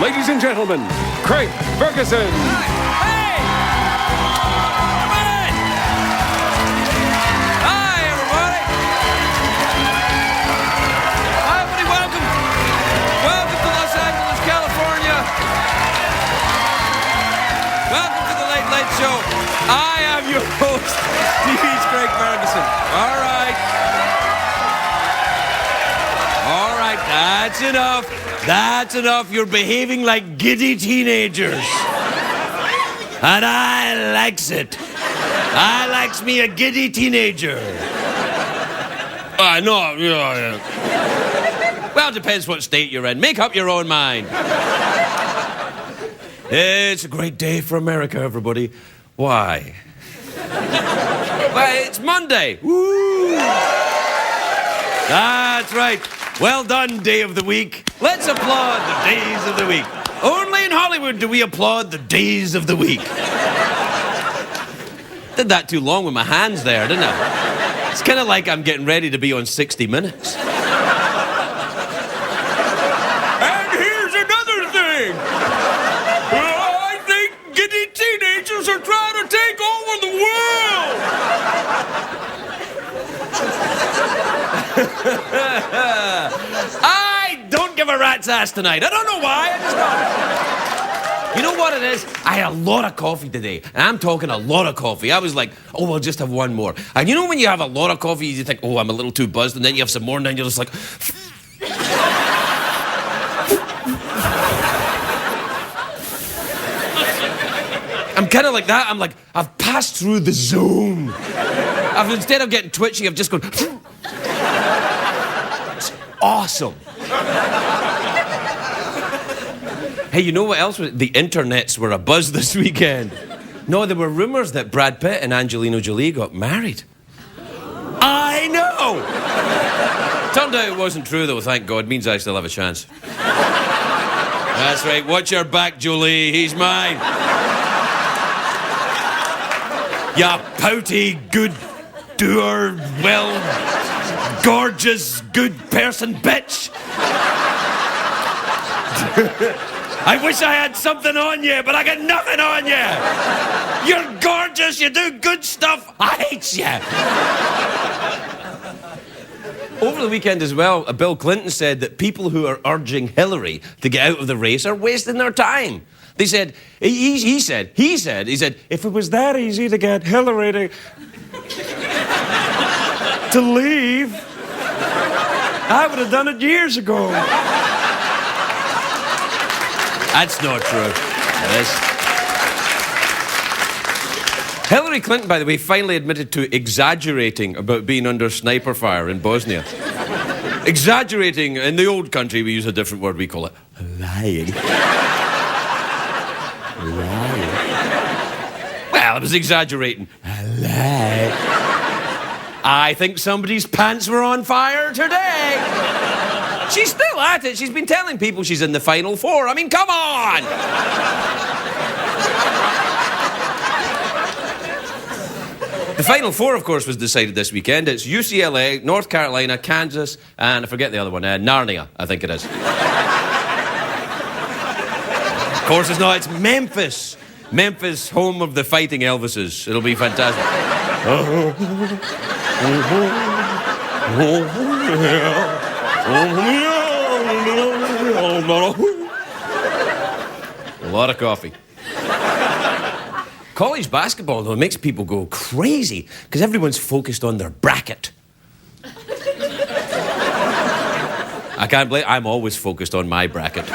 Ladies and gentlemen, Craig Ferguson. Hey! Come on in! Hi, everybody! Hi, everybody, welcome! Welcome to Los Angeles, California! Welcome to the Late Late Show. I am your host, TV's Craig Ferguson. All right, that's enough. That's enough. You're behaving like giddy teenagers. And I likes it. I likes me a giddy teenager. No, yeah. Well, it depends what state you're in. Make up your own mind. It's a great day for America, everybody. Why? Well, it's Monday. Woo! That's right. Well done, day of the week. Let's applaud the days of the week. Only in Hollywood do we applaud the days of the week. Did that too long with my hands there, didn't I? It's kind of like I'm getting ready to be on 60 Minutes. And here's another thing. I think giddy teenagers are trying to take over the world. I don't give a rat's ass tonight. I don't know why. I just don't. You know what it is? I had a lot of coffee today. And I'm talking a lot of coffee. I was like, oh, I'll just have one more. And you know when you have a lot of coffee, you think, oh, I'm a little too buzzed. And then you have some more, and then you're just like... I'm kind of like that. I'm like, I've passed through the zone. Instead of getting twitchy, I've just gone... It's awesome. Hey, you know what else? The internets were abuzz this weekend. No, there were rumors that Brad Pitt and Angelina Jolie got married. I know! Turned out it wasn't true, though, thank God. Means I still have a chance. That's right. Watch your back, Jolie. He's mine. Ya pouty, good doer, well, gorgeous, good person, bitch. I wish I had something on you, but I got nothing on you. You're gorgeous, you do good stuff. I hate you. Over the weekend as well, Bill Clinton said that people who are urging Hillary to get out of the race are wasting their time. They said, he said, if it was that easy to get Hillary to leave, I would have done it years ago. That's not true. Hillary Clinton, by the way, finally admitted to exaggerating about being under sniper fire in Bosnia. Exaggerating. In the old country, we use a different word. We call it lying. Well, I was exaggerating. I think somebody's pants were on fire today. She's still at it. She's been telling people she's in the Final Four. I mean, come on! The Final Four, of course, was decided this weekend. It's UCLA, North Carolina, Kansas, and I forget the other one. Narnia, I think it is. Of course it's not. It's Memphis. Memphis, home of the fighting Elvises. It'll be fantastic. A lot of coffee. College basketball, though, makes people go crazy because everyone's focused on their bracket. I can't blame. I'm always focused on my bracket.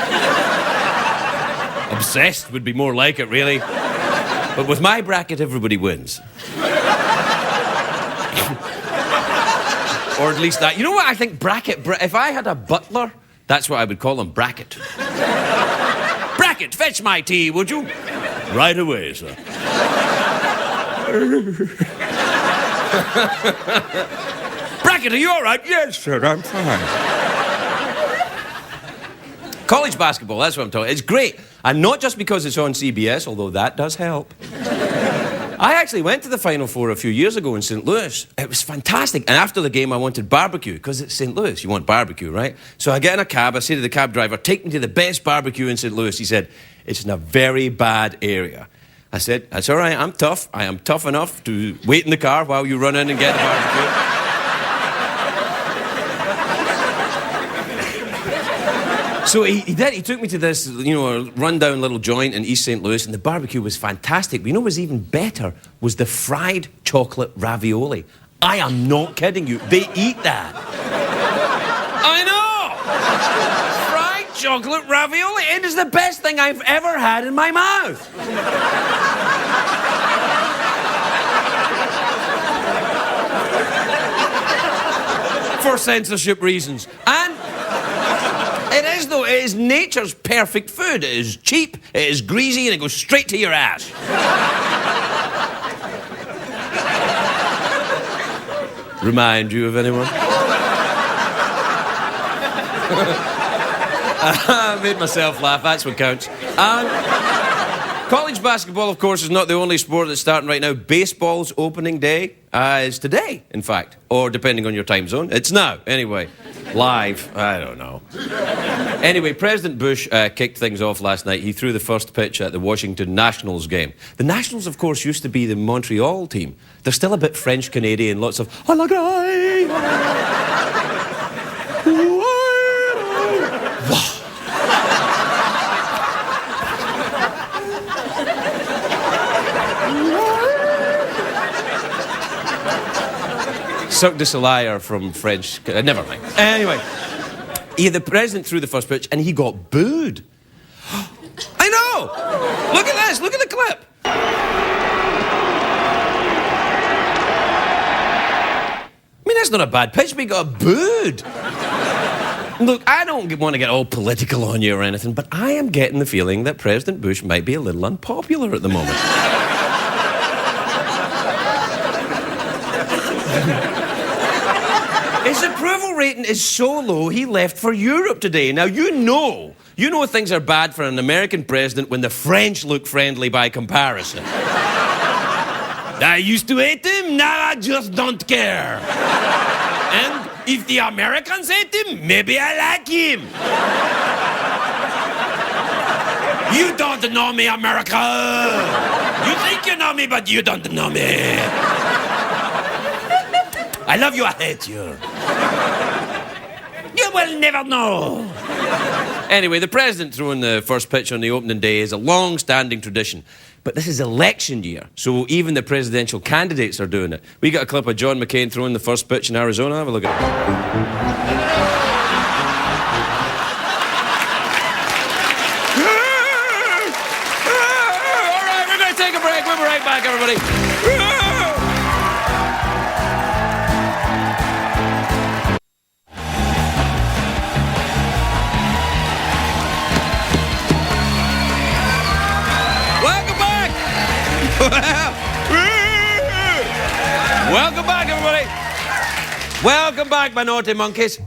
Obsessed would be more like it, really. But with my bracket, everybody wins. Or at least that. You know what I think? Bracket. If I had a butler, that's what I would call him. Bracket. Bracket, fetch my tea, would you? Right away, sir. Bracket, are you all right? Yes, sir, I'm fine. College basketball, that's what I'm talking about. It's great. And not just because it's on CBS, although that does help. I actually went to the Final Four a few years ago in St. Louis. It was fantastic. And after the game, I wanted barbecue, because it's St. Louis. You want barbecue, right? So I get in a cab. I say to the cab driver, take me to the best barbecue in St. Louis. He said, it's in a very bad area. I said, that's all right. I'm tough. I am tough enough to wait in the car while you run in and get the barbecue. So he did. He took me to this, rundown little joint in East St. Louis, and the barbecue was fantastic. But you know what was even better was the fried chocolate ravioli. I am not kidding you. They eat that. I know! Fried chocolate ravioli. It is the best thing I've ever had in my mouth. For censorship reasons. And it is, though. It is nature's perfect food. It is cheap, it is greasy, and it goes straight to your ass. Remind you of anyone? I made myself laugh. That's what counts. College basketball, of course, is not the only sport that's starting right now. Baseball's opening day is today, in fact. Or, depending on your time zone, it's now. Anyway, live. I don't know. Anyway, President Bush kicked things off last night. He threw the first pitch at the Washington Nationals game. The Nationals, of course, used to be the Montreal team. They're still a bit French-Canadian, lots of... Cirque du Soleil from French... never mind. Anyway, the president threw the first pitch and he got booed. I know! Look at this, look at the clip. I mean, that's not a bad pitch, but he got booed. Look, I don't want to get all political on you or anything, but I am getting the feeling that President Bush might be a little unpopular at the moment. His approval rating is so low, he left for Europe today. Now, you know things are bad for an American president when the French look friendly by comparison. I used to hate him, now I just don't care. And if the Americans hate him, maybe I like him. You don't know me, America. You think you know me, but you don't know me. I love you, I hate you. You will never know. Anyway, the president throwing the first pitch on the opening day is a long-standing tradition. But this is election year, so even the presidential candidates are doing it. We got a clip of John McCain throwing the first pitch in Arizona. Have a look at it. All right, we're going to take a break. We'll be right back, everybody. Welcome back, everybody. Welcome back, my naughty monkeys.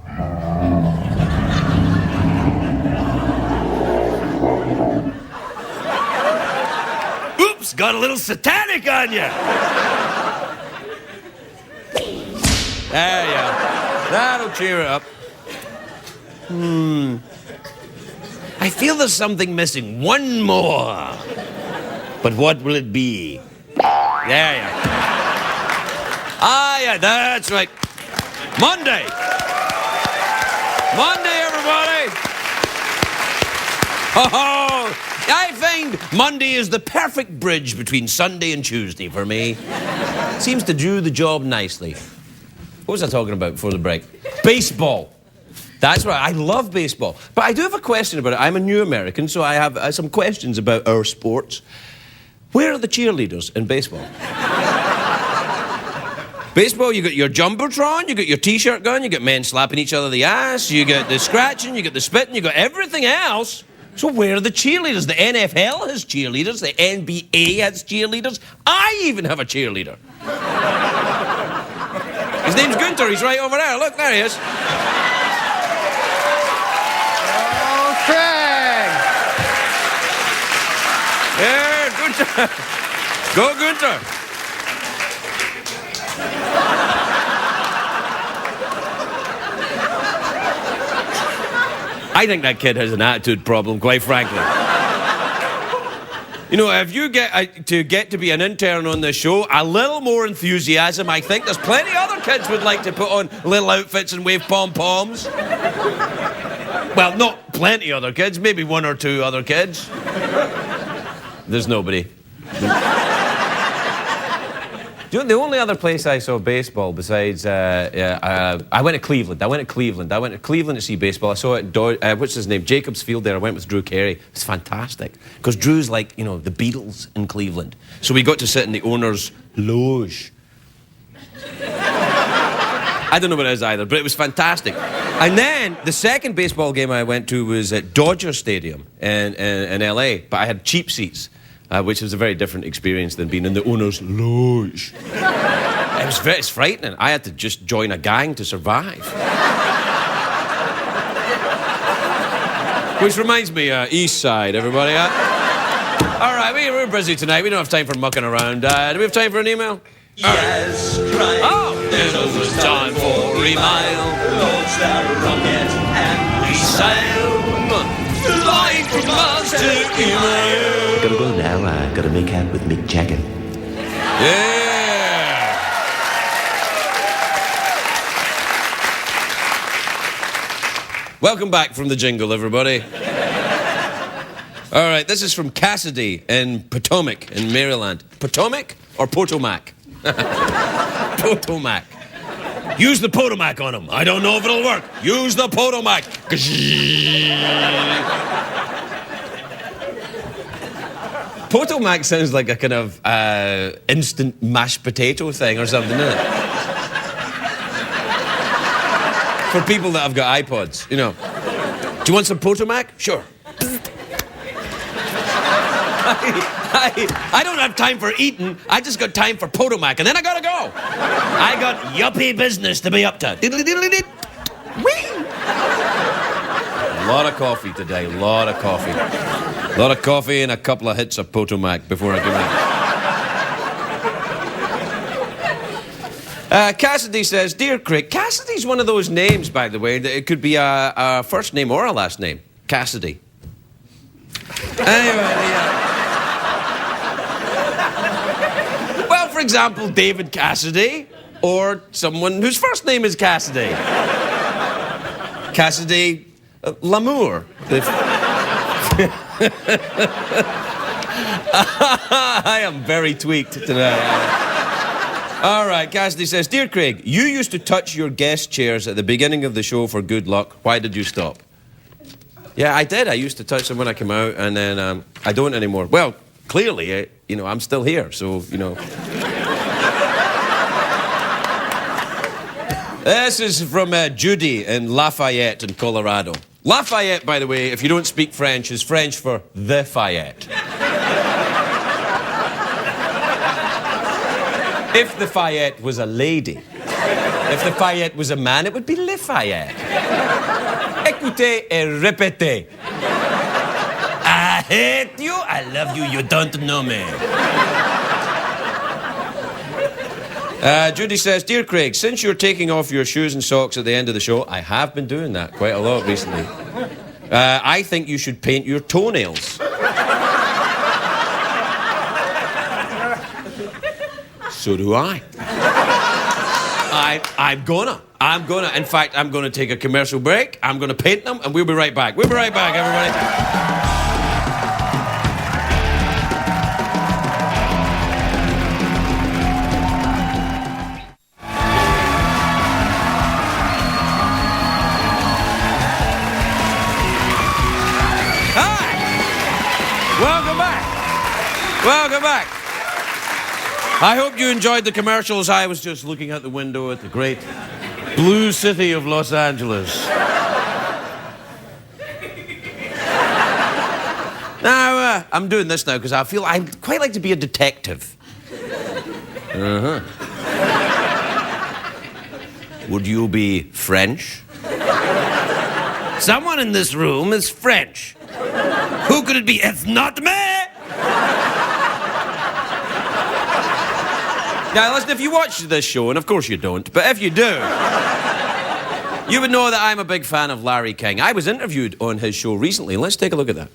Oops, got a little satanic on you. There you go. That'll cheer it up. I feel there's something missing. One more. But what will it be? There you go. Ah, yeah, that's right. Monday. Monday, everybody. Oh, I find Monday is the perfect bridge between Sunday and Tuesday for me. Seems to do the job nicely. What was I talking about before the break? Baseball. That's right, I love baseball. But I do have a question about it. I'm a new American, so I have some questions about our sports. Where are the cheerleaders in baseball? Baseball, you got your jumbotron, you got your T-shirt gun, you got men slapping each other in the ass, you got the scratching, you got the spitting, you got everything else. So where are the cheerleaders? The NFL has cheerleaders, the NBA has cheerleaders. I even have a cheerleader. His name's Gunther, he's right over there. Look, there he is. Oh, Craig! There, Gunther. Go, Gunther. I think that kid has an attitude problem, quite frankly. You know, if you get to be an intern on this show, a little more enthusiasm, I think there's plenty other kids would like to put on little outfits and wave pom-poms. Well, not plenty other kids, maybe one or two other kids. There's nobody. You know, the only other place I saw baseball besides, I went to Cleveland. I went to Cleveland to see baseball. I saw it at, what's his name? Jacobs Field there. I went with Drew Carey. It's fantastic. Because Drew's like, you know, the Beatles in Cleveland. So we got to sit in the owner's loge. I don't know what it is either, but it was fantastic. And then the second baseball game I went to was at Dodger Stadium in LA, but I had cheap seats. Which was a very different experience than being in the owner's loge. It's frightening. I had to just join a gang to survive. Which reminds me, East Side, everybody. All right, we're busy tonight. We don't have time for mucking around. Do we have time for an email? Yes, right. Oh, there's always time for email. Loads that rocket and we sail. Flying from Mars to email. Gotta go now, I gotta make out with Mick Jagger. Yeah! Welcome back from the jingle, everybody. All right, this is from Cassidy in Potomac, in Maryland. Potomac or Potomac? Potomac. Use the Potomac on him. I don't know if it'll work. Use the Potomac. Potomac sounds like a kind of instant mashed potato thing or something, doesn't it? For people that have got iPods, you know. Do you want some Potomac? Sure. I don't have time for eating. I just got time for Potomac, and then I gotta go. I got yuppie business to be up to. Diddly diddly did. Whee! A lot of coffee today. A lot of coffee. A lot of coffee and a couple of hits of Potomac before I come in. Cassidy says, Dear Craig, Cassidy's one of those names, by the way, that it could be a first name or a last name. Cassidy. Anyway, well, for example, David Cassidy, or someone whose first name is Cassidy. Cassidy Lamour. I am very tweaked today. All right, Cassidy says, Dear Craig, you used to touch your guest chairs at the beginning of the show for good luck. Why did you stop? Yeah, I did. I used to touch them when I came out, and then I don't anymore. Well, clearly, you know, I'm still here, so, you know. This is from Judy in Lafayette in Colorado. Lafayette, by the way, if you don't speak French, is French for the Fayette. If the Fayette was a lady, if the Fayette was a man, it would be Le Fayette. Écoutez et répétez. I hate you, I love you, you don't know me. Judy says, Dear Craig, since you're taking off your shoes and socks at the end of the show, I have been doing that quite a lot recently. I think you should paint your toenails. So do I. I'm gonna. In fact, I'm gonna take a commercial break. I'm gonna paint them, and we'll be right back. We'll be right back, everybody. Welcome back. I hope you enjoyed the commercials. I was just looking out the window at the great blue city of Los Angeles. Now, I'm doing this now because I feel I'd quite like to be a detective. Would you be French? Someone in this room is French. Who could it be? It's not me! Now, listen, if you watch this show, and of course you don't, but if you do, You would know that I'm a big fan of Larry King. I was interviewed on his show recently. Let's take a look at that.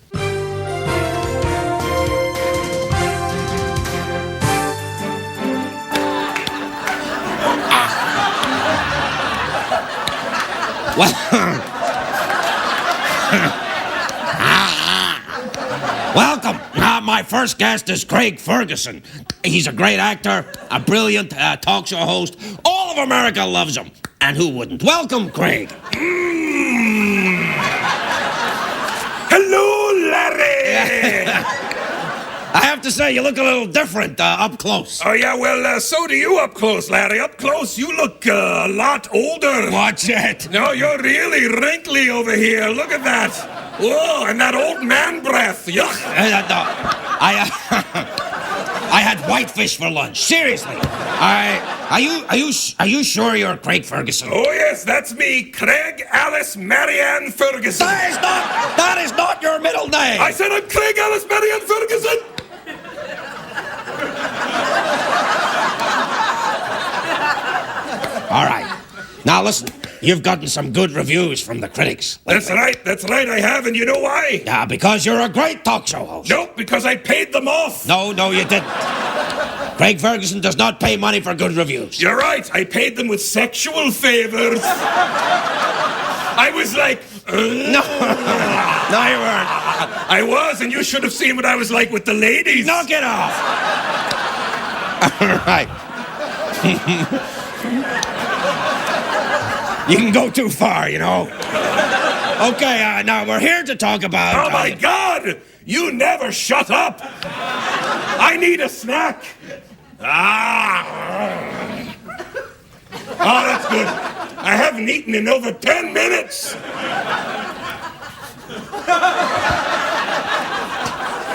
Welcome. My first guest is Craig Ferguson. He's a great actor, a brilliant talk show host. All of America loves him. And who wouldn't? Welcome, Craig. Hello, Larry. I have to say, you look a little different up close. Oh, yeah, well, so do you up close, Larry. Up close, you look a lot older. Watch it. No, you're really wrinkly over here. Look at that. Whoa, and that old man breath. Yuck. I had whitefish for lunch. Seriously. Are you sure you're Craig Ferguson? Oh, yes, that's me, Craig Alice Marianne Ferguson. That is not your middle name. I said I'm Craig Alice Marianne Ferguson. All right. Now listen, you've gotten some good reviews from the critics. That's right, I have, and you know why? Yeah, because you're a great talk show host. Nope, because I paid them off. No, you didn't. Craig Ferguson does not pay money for good reviews. You're right, I paid them with sexual favors. I was like... No, you weren't. I was, and you should have seen what I was like with the ladies. Knock it off. All right. You can go too far, you know. Okay, now we're here to talk about... Oh, my God! You never shut up! I need a snack. Oh, that's good. I haven't eaten in over 10 minutes.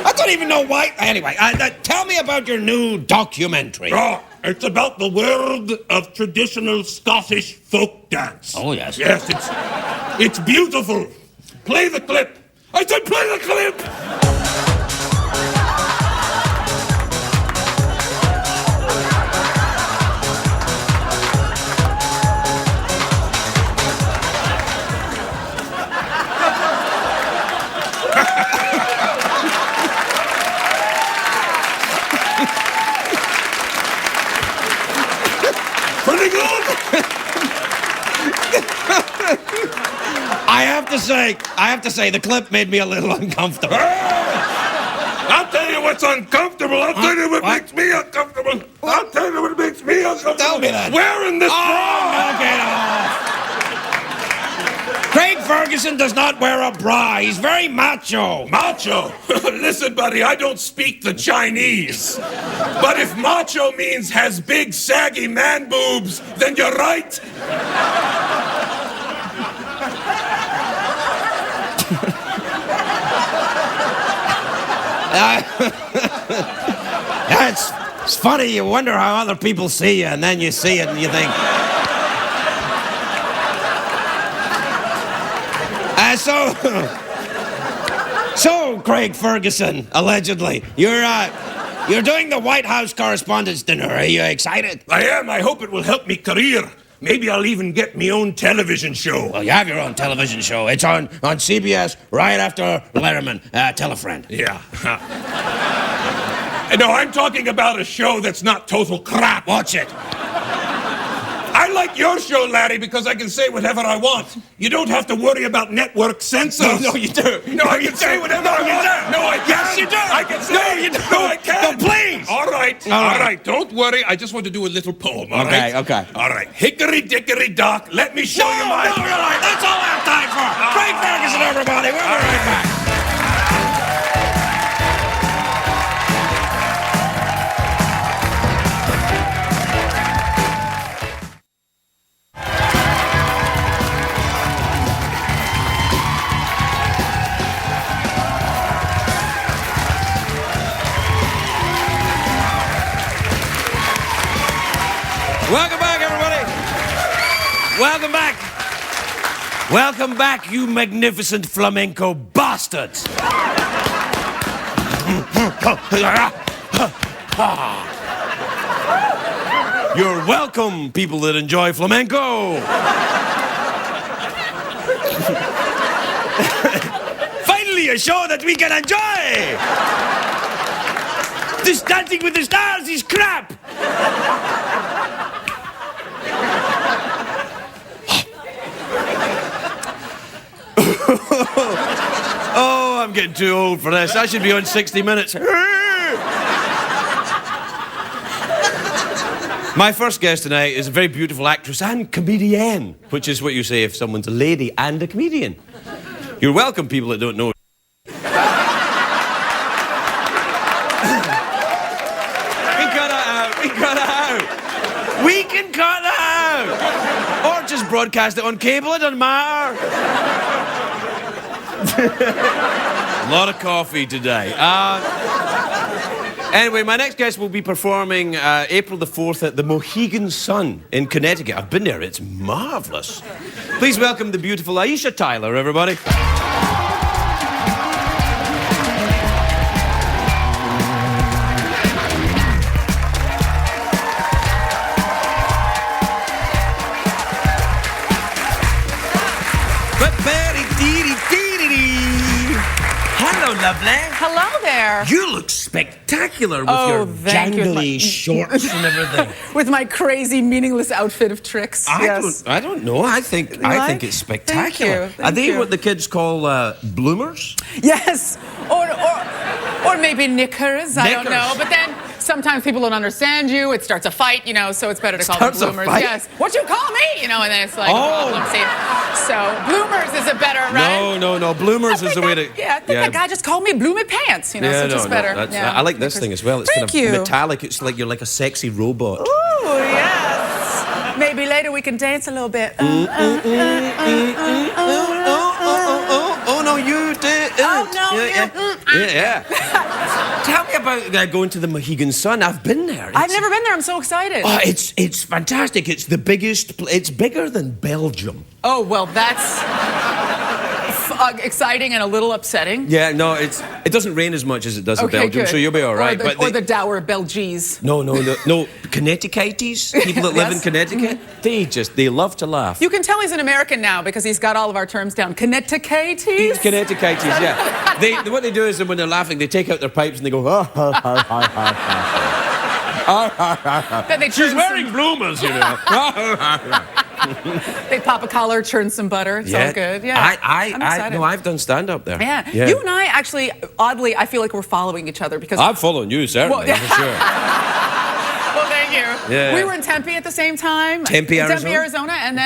I don't even know why... Anyway, tell me about your new documentary. Oh, it's about the world of traditional Scottish folk dance. Oh, yes. Yes, it's beautiful. Play the clip. I said play the clip! Pretty good. I have to say, the clip made me a little uncomfortable. I'll tell you what's uncomfortable. I'll tell you what makes me uncomfortable. I'll tell you what makes me uncomfortable. Tell me that. Wearing this bra. Okay, Craig Ferguson does not wear a bra. He's very macho. Macho? Listen, buddy, I don't speak the Chinese. But if macho means has big, saggy man boobs, then you're right. It's funny. You wonder how other people see you, and then you see it and you think... So, Craig Ferguson, allegedly, you're doing the White House Correspondents' Dinner. Are you excited? I am. I hope it will help me career. Maybe I'll even get me own television show. Well, you have your own television show. It's on CBS right after Letterman. Tell a friend. Yeah. No, I'm talking about a show that's not total crap. Watch it. I like your show, Larry, because I can say whatever I want. You don't have to worry about network censors. No, you do. No, I can say whatever I want. No, I can't. Yes, you do. I can say. No, you don't. No, I can't. No, please. All right. All right. Don't worry. I just want to do a little poem, all right? Okay. All right. Hickory dickory dock. Let me show you my... No, that's all I have time for. Craig Ferguson, everybody. We'll be right back. Welcome back, everybody. Welcome back. Welcome back, you magnificent flamenco bastards. You're welcome, people that enjoy flamenco. a show that we can enjoy. This Dancing with the Stars is crap. Oh, I'm getting too old for this. I should be on 60 Minutes. My first guest tonight is a very beautiful actress and comedian, which is what you say if someone's a lady and a comedian. You're welcome, people that don't know. We can cut that out. Or just broadcast it on cable, it doesn't matter. A lot of coffee today. Anyway, my next guest will be performing April the 4th at the Mohegan Sun in Connecticut. I've been there, it's marvellous. Please welcome the beautiful Aisha Tyler, everybody. Hello, lovely. Hello there. You look spectacular with your thank you. jangly shorts and everything. With my crazy, meaningless outfit of tricks. Yes. I don't know. I think it's spectacular. Thank Are they you. what the kids call bloomers? Yes. Or maybe knickers. I don't Knickers. know. But then sometimes people don't understand you. It starts a fight, so it's better to call them Starts a bloomers. fight? Yes. What you call me? And then it's like a problem. See? So bloomers is a better, right? No. Bloomers is the way to. Yeah, I think that guy just called me Bloomin' Pants, so just better. Yeah. I like this thing as well. It's Thank kind of you. metallic. It's like you're like a sexy robot. Ooh, yes. Maybe later we can dance a little bit. Oh no, you did. Oh, no, Yeah. Tell me about going to the Mohegan Sun. I've been there. I've never been there. I'm so excited. Oh, it's fantastic. It's the biggest. It's bigger than Belgium. Oh, well, that's exciting and a little upsetting. Yeah, no, it doesn't rain as much as it does in Belgium, good. so you'll be all right. Or the dour Belgies. No, Connecticuties, people that live in Connecticut, they love to laugh. You can tell he's an American now because he's got all of our terms down. Connecticuties? Connecticuties, yeah. What they do is when they're laughing, they take out their pipes and they go, Then they she's wearing bloomers, They pop a collar, churn some butter. It's all good. Yeah. I'm excited. I've done stand-up there. Yeah. You and I actually, oddly, I feel like we're following each other because I'm following you, certainly, Well, for sure. Well, thank you. Yeah. We were in Tempe at the same time. Tempe, Arizona? and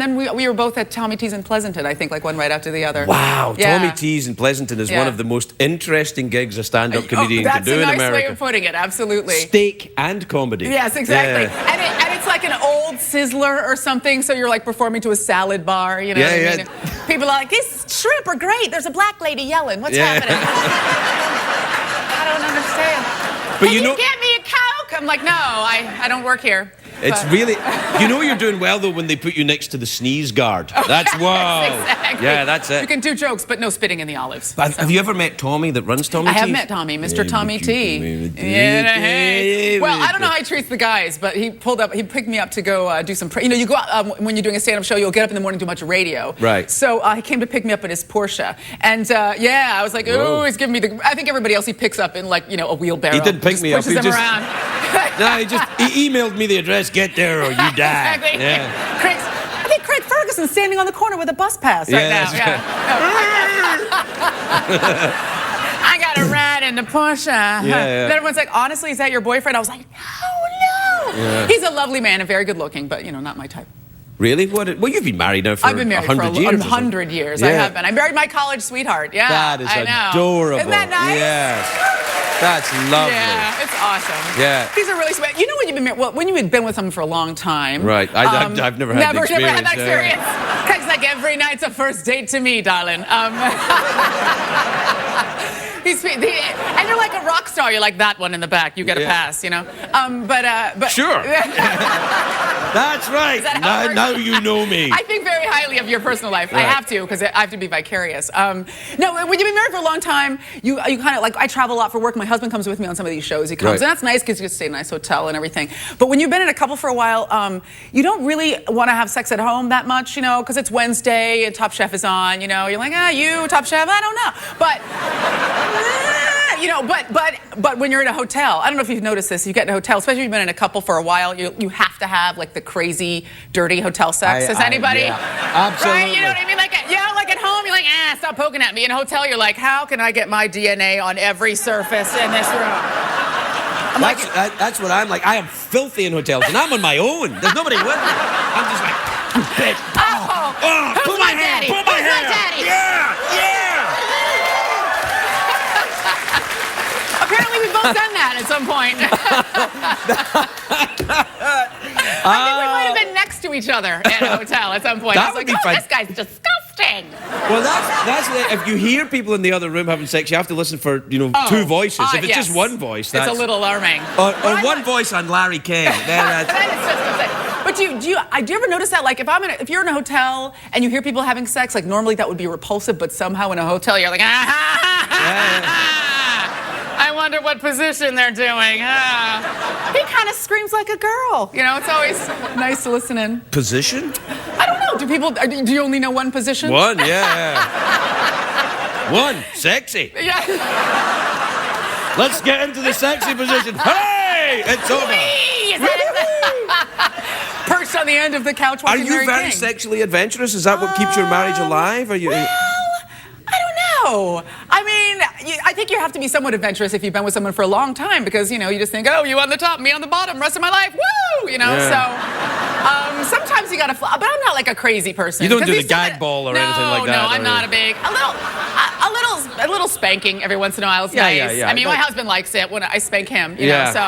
then we were both at Tommy T's in Pleasanton, I think, like one right after the other. Wow, Yeah. Tommy T's in Pleasanton is one of the most interesting gigs a stand-up comedian can do in That's a nice America. way of putting it, absolutely. Steak and comedy. Yes, exactly. Yeah. And it's like an old sizzler or something, so you're like performing to a salad bar, you know what I mean? People are like, these shrimp are great. There's a black lady yelling. What's happening? I don't understand. But Can you know- get me a Coke? I'm like, no, I don't work here. It's really, you're doing well though when they put you next to the sneeze guard. That's wow. Exactly. Yeah, that's it. You can do jokes, but no spitting in the olives. Have you ever met Tommy that runs Tommy T's? I have met Tommy, Mr. Tommy T. Well, I don't know how he treats the guys, but he picked me up to go do some, you go out, when you're doing a stand-up show, you'll get up in the morning and do a bunch of radio. Right. So he came to pick me up in his Porsche. And I was like, oh, he's giving me I think everybody else he picks up in like, a wheelbarrow. He didn't pick me up. Pushes them around. No, he emailed me the address, get there or you die. Exactly. Yeah. I think Craig Ferguson standing on the corner with a bus pass right now. that's Yeah. I got a ride in the Porsche. Then everyone's like, honestly, is that your boyfriend? I was like, no. Yeah. He's a lovely man and very good looking, but, not my type. Really? Well, you've been married now for I've been married for 100 years. 100 years. Yeah. I have been. I married my college sweetheart. Yeah, That is I know. adorable. Isn't that nice? Yes. That's lovely. Yeah, it's awesome. Yeah. He's a really sweet. You know when you've been married, when you had been with someone for a long time. Right. I've never had the experience. Never had that experience. Craig's like, every night's a first date to me, darling. And you're like a rock star. You're like that one in the back. You get a pass, But Sure. That's right. Is that how it works? Now you know me. I think very highly of your personal life. Right. I have to, because I have to be vicarious. No, when you've been married for a long time, you kind of like, I travel a lot for work. My husband comes with me on some of these shows. He comes, Right. and that's nice because you get to stay in a nice hotel and everything. But when you've been in a couple for a while, you don't really want to have sex at home that much, you know, because it's Wednesday and Top Chef is on, you know. You're like, you, Top Chef, I don't know. But... you know, but when you're in a hotel, I don't know if you've noticed this. You get in a hotel, especially if you've been in a couple for a while, you have to have like the crazy, dirty hotel sex. Does anybody? Yeah, absolutely. Right? You know what I mean? Like, like at home, you're like, stop poking at me. In a hotel, you're like, how can I get my DNA on every surface in this room? That's what I'm like. I am filthy in hotels, and I'm on my own. There's nobody with me. I'm just like, bitch. Who's pull my my hair, daddy? pull my Who's hair. my daddy? Yeah. Apparently, we've both done that at some point. I think we might have been next to each other in a hotel at some point. That I was would like, be fun. this guy's disgusting. Well, that's if you hear people in the other room having sex, you have to listen for two voices. If it's yes. just one voice, that's it's a little alarming. or one voice on Larry King. Then Then it's just insane. But do you ever notice that, like, if you're in a hotel and you hear people having sex, like normally that would be repulsive, but somehow in a hotel you're like, I wonder what position they're doing. He kind of screams like a girl. You know, it's always nice to listen in. Position? I don't know. Do you only know one position? One, yeah. One, sexy. Yeah. Let's get into the sexy position. Hey, it's over. Perched on the end of the couch Are watching you Mary very King. sexually adventurous? Is that what keeps your marriage alive? Are you? Well, I don't know. I mean, I think you have to be somewhat adventurous if you've been with someone for a long time because, you just think, oh, you on the top, me on the bottom, rest of my life, woo! So sometimes you gotta fly. But I'm not like a crazy person. You don't do the 'cause gag ball or anything like that? No, I'm not a big. A little spanking every once in a while is nice. Yeah. I mean, my husband likes it when I spank him, you Yeah. know, so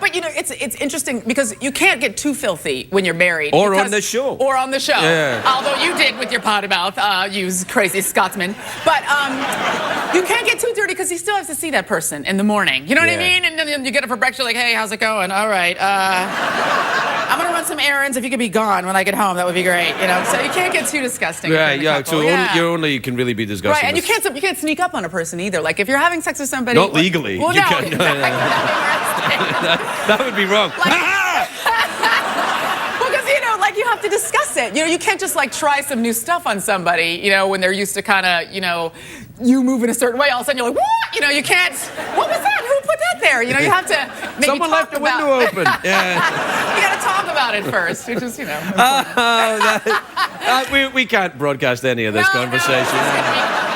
but it's interesting because you can't get too filthy when you're married. Or because- on the show. Or on the show. Yeah. Although you did with your potty mouth, you crazy Scotsman. But you can't get too dirty because he still has to see that person in the morning. You know what I Yeah. mean? And then you get up for breakfast, you're like, hey, how's it going? All right. I'm going to run some errands. If you could be gone when I get home, that would be great. So you can't get too disgusting. Right, in a yeah. couple. So you can really be disgusting. Right, and you can't sneak up on a person either. Like if you're having sex with somebody, Not legally. Well, You no, can't- exactly. that would be wrong. Well, because you have to discuss it. You can't just try some new stuff on somebody. When they're used to kind of you move in a certain way. All of a sudden you're like, what? You can't. What was that? Who put that there? You have to maybe Someone talk left the about. window open. Yeah. You got to talk about it first, which is We can't broadcast any of this conversation.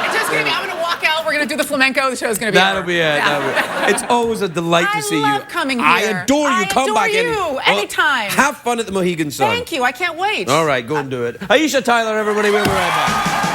It's just gonna be. I'm gonna walk out. We're gonna do the flamenco. The show's gonna be. That'll over. be it. Yeah. It's always a delight to see you. I love coming here. I adore you. Come back in. Anytime. Have fun at the Mohegan Sun. Thank you. I can't wait. All right, go and do it. Aisha, Tyler, everybody, we'll be right back.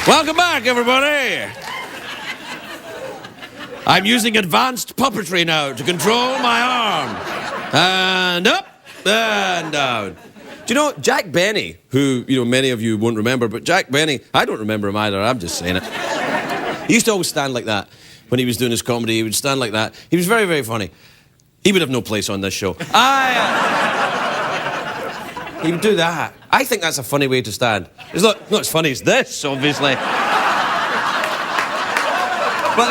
Welcome back, everybody. I'm using advanced puppetry now to control my arm. And up and down. Do you know Jack Benny, who, many of you won't remember, but Jack Benny, I don't remember him either, I'm just saying it. He used to always stand like that. When he was doing his comedy, he would stand like that. He was very, very funny. He would have no place on this show. He would do that. I think that's a funny way to stand. It's not as funny as this, obviously. But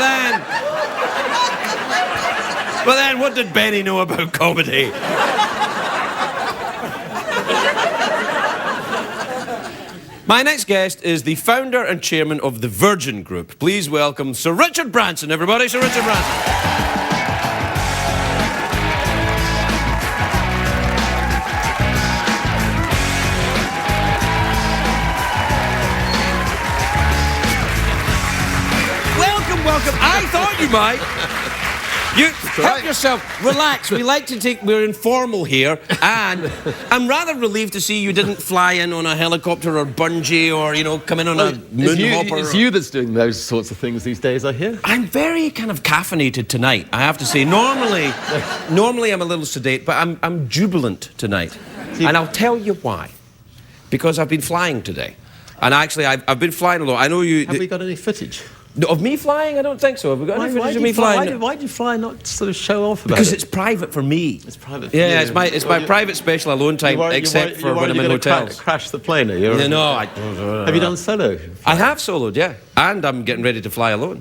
then, what did Benny know about comedy? My next guest is the founder and chairman of the Virgin Group. Please welcome Sir Richard Branson, everybody. Sir Richard Branson. Welcome. I thought you might. You help yourself. Relax. We're informal here, and I'm rather relieved to see you didn't fly in on a helicopter or bungee or, come in on a moon hopper. It's you that's doing those sorts of things these days, I hear. I'm very kind of caffeinated tonight, I have to say. Normally I'm a little sedate, but I'm jubilant tonight. And I'll tell you why. Because I've been flying today. And actually, I've been flying a lot. I know you... Have we got any footage? Of me flying? I don't think so. Have we got any footage of me flying? Why do you fly and not sort of show off about it? Because it's private for me. It's private for you. Yeah, it's my private special alone time, except for when I'm in hotels. Crash the plane, are you? No, Have you done solo? I have soloed, yeah. And I'm getting ready to fly alone.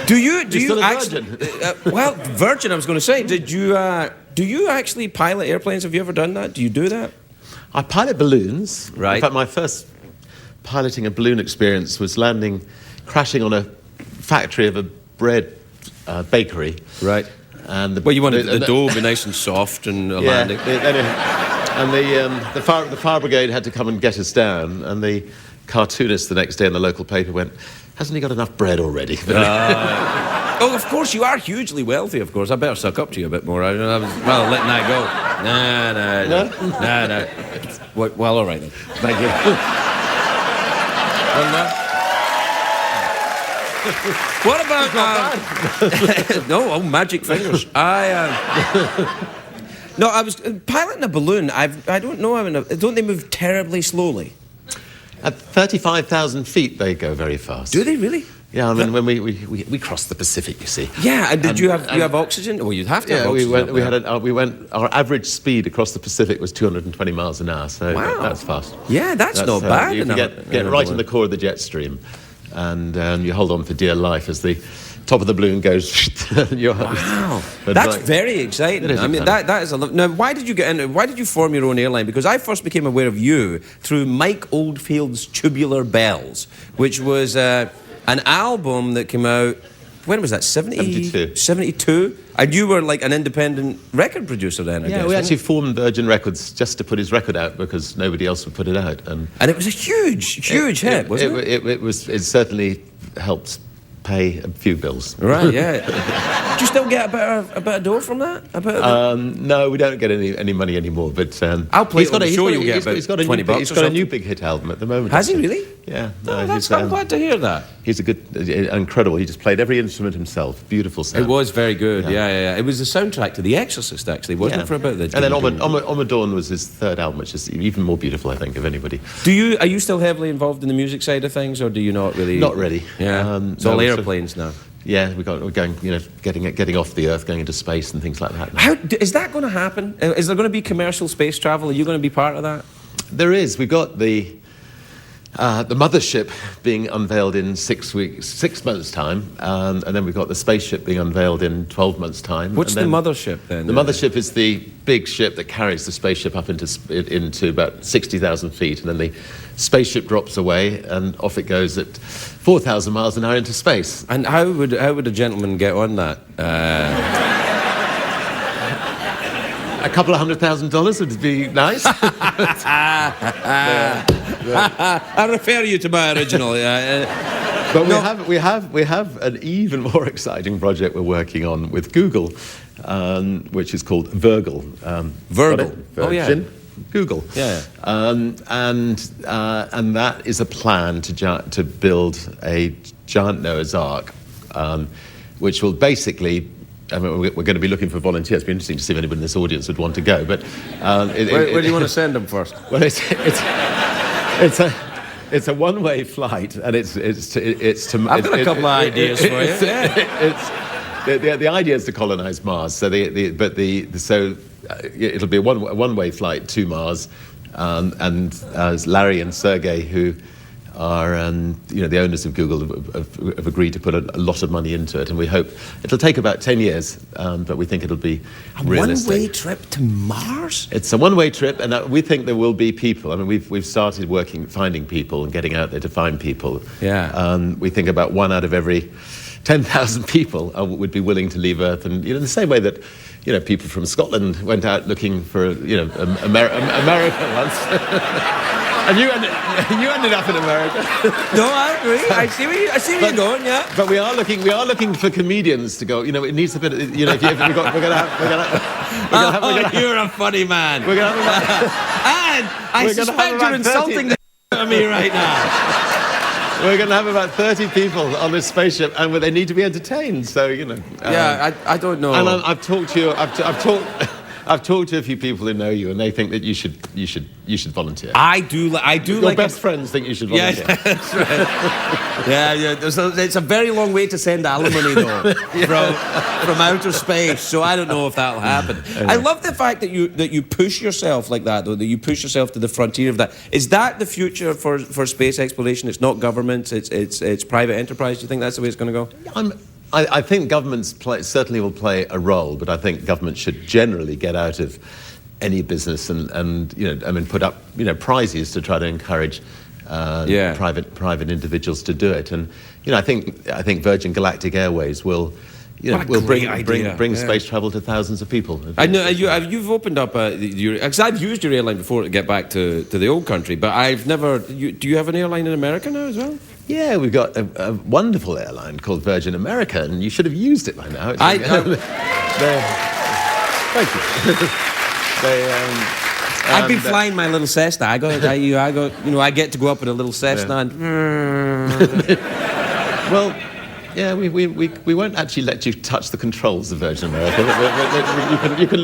Do you? Do you actually? Well, Virgin. I was going to say. Did you? Do you actually pilot airplanes? Have you ever done that? Do you do that? I pilot balloons. Right. In fact, my first piloting a balloon experience was crashing on a factory of a bread bakery. Right. And you wanted the dough be nice and soft and landing. And the fire brigade had to come and get us down, and the cartoonist the next day in the local paper went, "Hasn't he got enough bread already?" Oh, of course, you are hugely wealthy, of course. I better suck up to you a bit more. I was letting that go. No. Well, all right then. Thank you. What about... No, magic fingers. No, I was piloting a balloon. I don't know. Don't they move terribly slowly? At 35,000 feet, they go very fast. Do they really? Yeah, I mean, when we crossed the Pacific, you see. Yeah, and did you have oxygen? Well, you'd have to have oxygen. Our average speed across the Pacific was 220 miles an hour, so that's fast. Yeah, that's not bad. You can get right in the core of the jet stream, and you hold on for dear life as the top of the balloon goes. Wow, that's very exciting. I mean, that is a lot. Now, why did you get into? Why did you form your own airline? Because I first became aware of you through Mike Oldfield's Tubular Bells, which was an album that came out. When was that? 72. 72. And you were like an independent record producer then, I guess. Yeah, we actually formed Virgin Records just to put his record out because nobody else would put it out. And it was a huge hit, wasn't it? It certainly helped pay a few bills. Right, yeah. Do you still get a bit of dough from that? No, we don't get any money anymore. But I'll play it on the show. You'll get about $20. He's got a new big hit album at the moment. Has he really? Yeah. No, I'm glad to hear that. He's incredible. He just played every instrument himself. Beautiful sound. It was very good. Yeah. It was the soundtrack to The Exorcist, actually, wasn't it? For about the. And then Omadorn was his third album, which is even more beautiful, I think, of anybody. Are you still heavily involved in the music side of things, or do you not really? Not really. Yeah. It's all airplanes now. Yeah, we're going, getting off the Earth, going into space and things like that. How is that going to happen? Is there going to be commercial space travel? Are you going to be part of that? There is. We've got the mothership being unveiled in 6 months' time, and then we've got the spaceship being unveiled in 12 months' time. What's the mothership then? The mothership is the big ship that carries the spaceship up into about 60,000 feet, and then the spaceship drops away, and off it goes at 4,000 miles an hour into space. And how would a gentleman get on that? A couple of $100,000 would be nice. I refer you to my original. But we have an even more exciting project we're working on with Google, which is called Virgil. Virgil. Virgin. Google. Yeah. And that is a plan to build a giant Noah's Ark, which will basically. I mean, we're going to be looking for volunteers. It'd be interesting to see if anybody in this audience would want to go. But where do you want to send them first? Well, it's a one-way flight, and it's to. I've got a couple of ideas for you. The idea is to colonize Mars. So it'll be a one-way flight to Mars, and Larry and Sergey, who are the owners of Google, have agreed to put a lot of money into it, and we hope it'll take about 10 years, but we think it'll be realistic. One-way trip to Mars? It's a one-way trip, and we think there will be people. I mean, we've started finding people and getting out there to find people. Yeah. We think about 1 out of every 10,000 people would be willing to leave Earth, and in the same way that people from Scotland went out looking for America once. And you ended up in America. No, I agree. I see where you're going. Yeah. But we are looking for comedians to go. You know, it needs a bit. You know, we're gonna have. You're a funny man. We're gonna have. And I suspect you're insulting the out of me right now. We're going to have about 30 people on this spaceship, and they need to be entertained. So you know. I don't know. And I've talked to you. I've talked to a few people who know you, and they think that you should volunteer. I do. Your best friends think you should volunteer. Yeah, that's right. yeah. It's a very long way to send alimony though, from outer space. So I don't know if that'll happen. I love the fact that you push yourself like that, though. That you push yourself to the frontier of that. Is that the future for space exploration? It's not government. It's private enterprise. Do you think that's the way it's going to go? I think governments certainly will play a role, but I think governments should generally get out of any business and you know, I mean, put up, you know, prizes to try to encourage private individuals to do it. And you know, I think Virgin Galactic Airways will. You know, will bring space travel to thousands of people. I know you've opened up because I've used your airline before to get back to the old country, but I've never. Do you have an airline in America now as well? Yeah, we've got a wonderful airline called Virgin America, and you should have used it by now. Thank you. I've been flying my little Cessna. I get to go up in a little Cessna. And, well. Yeah, we won't actually let you touch the controls of Virgin America.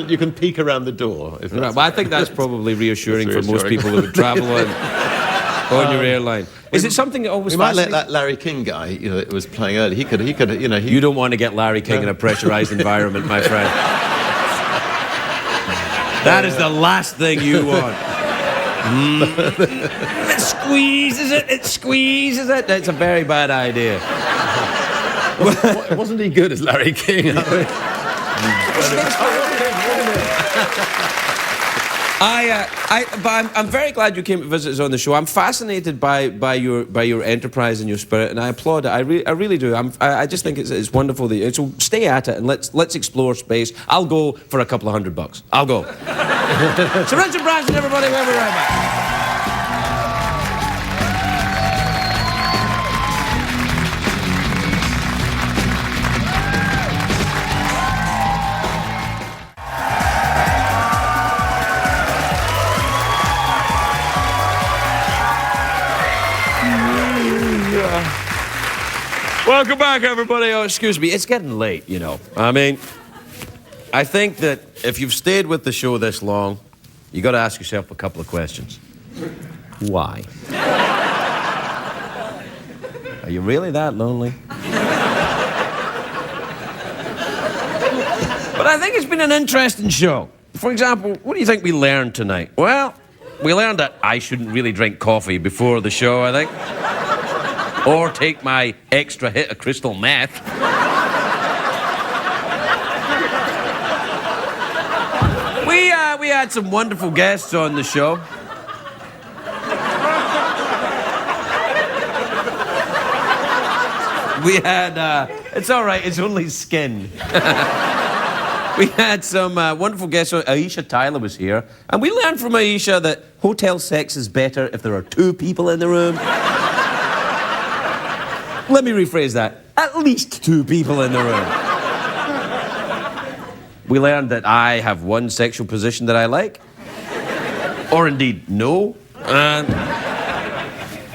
You can peek around the door. Right, well, I think that's probably reassuring for most people who would travel on your airline. Is it something that always? We might let that Larry King guy, you know, that was playing earlier. He could, you know. You don't want to get Larry King in a pressurized environment, my friend. That is the last thing you want. It squeezes it. It squeezes it. That's a very bad idea. Wasn't he good as Larry King? I'm very glad you came to visit us on the show. I'm fascinated by your enterprise and your spirit, and I applaud it. I really do. I just think it's wonderful that you, so stay at it and let's explore space. I'll go for a couple of $100. I'll go. So Richard Branson, everybody, we'll be right back. Welcome back, everybody. Oh, excuse me. It's getting late, you know. I mean, I think that if you've stayed with the show this long, you got to ask yourself a couple of questions. Why? Are you really that lonely? But I think it's been an interesting show. For example, what do you think we learned tonight? Well, we learned that I shouldn't really drink coffee before the show, I think. Or take my extra hit of crystal meth. We had some wonderful guests on the show. We had, it's all right, it's only skin. We had some wonderful guests. Aisha Tyler was here. And we learned from Aisha that hotel sex is better if there are two people in the room. Let me rephrase that. At least two people in the room. We learned that I have one sexual position that I like. Or indeed, no. And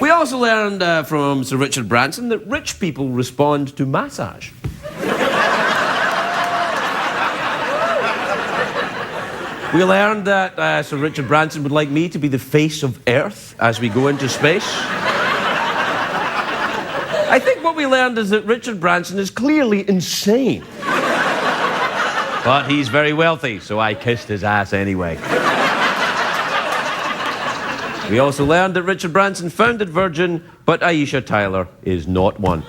we also learned from Sir Richard Branson that rich people respond to massage. We learned that Sir Richard Branson would like me to be the face of Earth as we go into space. I think what we learned is that Richard Branson is clearly insane. But he's very wealthy, so I kissed his ass anyway. We also learned that Richard Branson founded Virgin, but Aisha Tyler is not one.